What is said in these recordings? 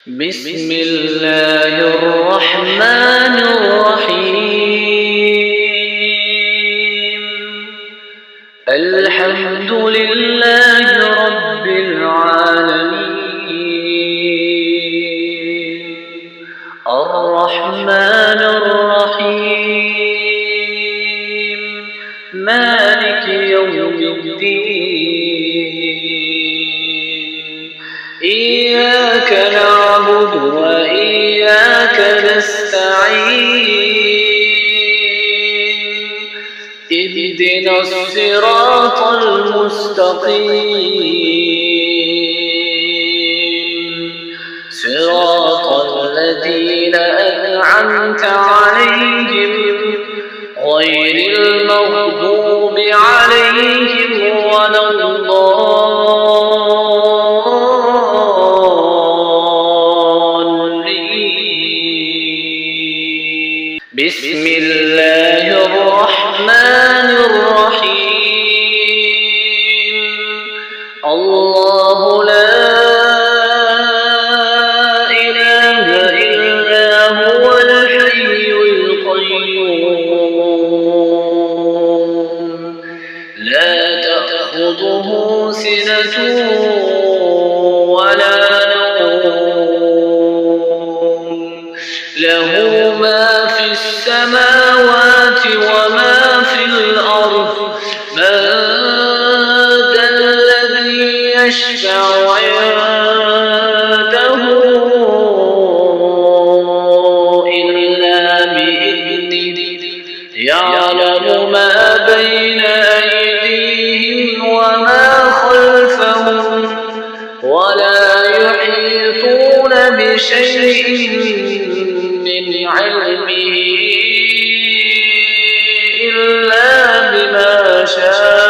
بسم الله الرحمن الرحيم. الحمد لله رب العالمين. الرحمن الرحيم. مالك يوم الدين. إياك نعبد وإياك نستعين. اهدنا الصراط المستقيم. صراط الذين أنعمت عليهم غير المغضوب عليهم ولا الضالين. بسم الله الرحمن الرحيم. الله لا إله إلا هو الحي القيوم. لا تأخذه سنة ولا نوم. له ما في السماوات وما في الأرض. من ذا الذي يشفع عنده إلا بإذنه. يعلم ما بين أيديهم وما خلفهم ولا يحيطون بشيء من علمه إلا بما شاء.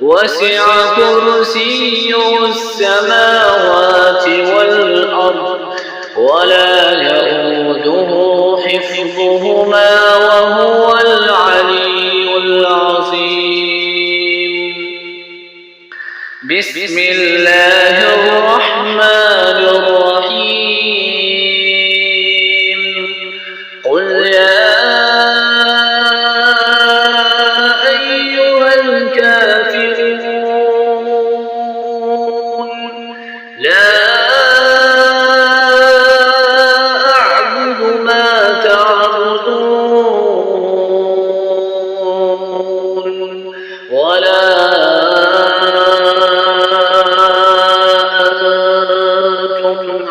وسع كرسيه السماوات والأرض ولا يؤوده حفظهما وهو العلي العظيم. بسم الله الرحمن الرحيم. قل يا أيها الكافرون لا أعبد ما تعبدون ولا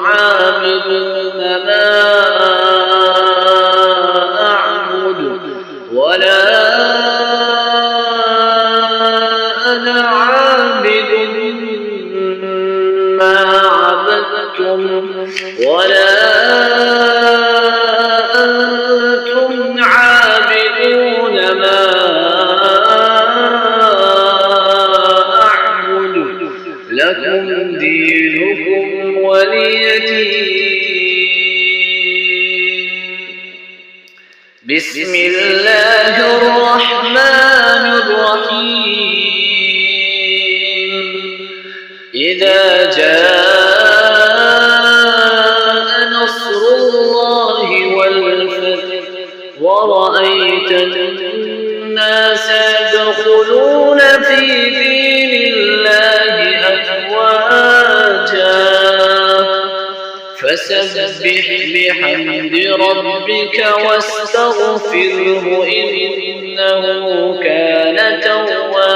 عابدون ما أعبد ولا أنا عابد ما عبدتم ولا أنتم عابدون ما أعبد. لكم دينكم ولي دين. بسم الله الرحمن الرحيم. إذا جاء نصر الله والفتح ورأيت الناس يدخلون في دين الله أفواجا فسبح بحمد ربك واستغفره إنه كان توابا.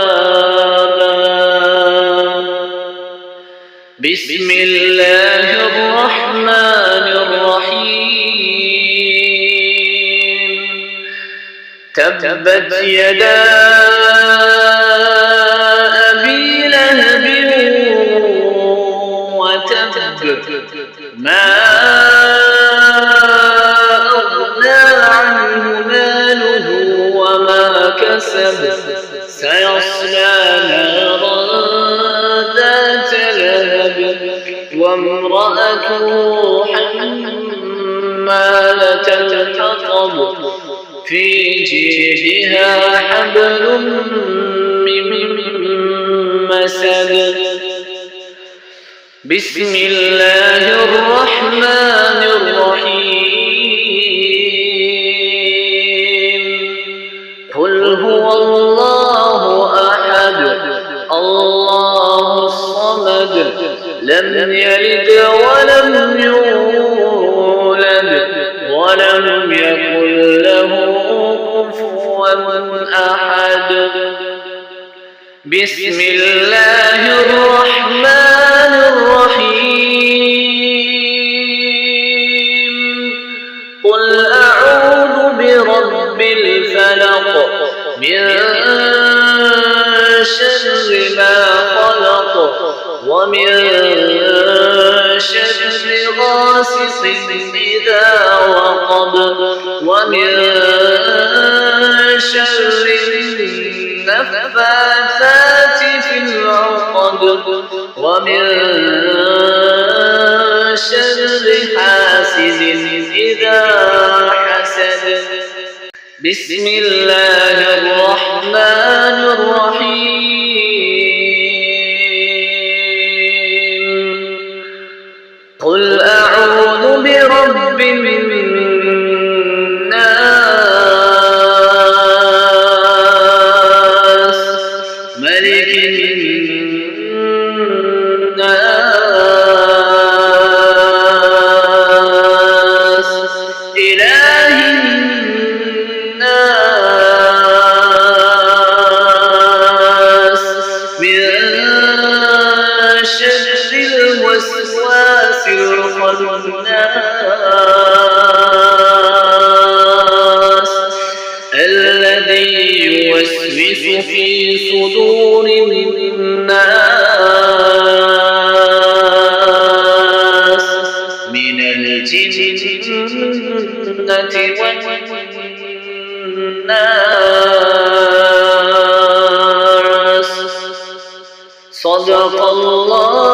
بسم الله الرحمن الرحيم. تبت يدا أبي لهب وتب. ما أغنى عنه ماله وما كسب. سيصلى نارا ذات لهب وامرأته حمالة الحطب في جيدها حبل من مسد. بسم الله الرحمن الرحيم قل هو الله أحد الله الصمد لم يلد ولم يولد ولم يكن له كفوا أحد بسم الله الرحمن الرحيم قل أعوذ برب الفلق من شر ما خلق ومن شر غاسق إذا وقب ومن شر النفاثات في العقد ومن شر حاسد إذا حسد بسم الله الرحمن الرحيم قل أعوذ برب الناس ملك الناس إله الناس من شر الوسواس الخناس الذي يوسوس في صدور الناس من الجنة والناس صدق الله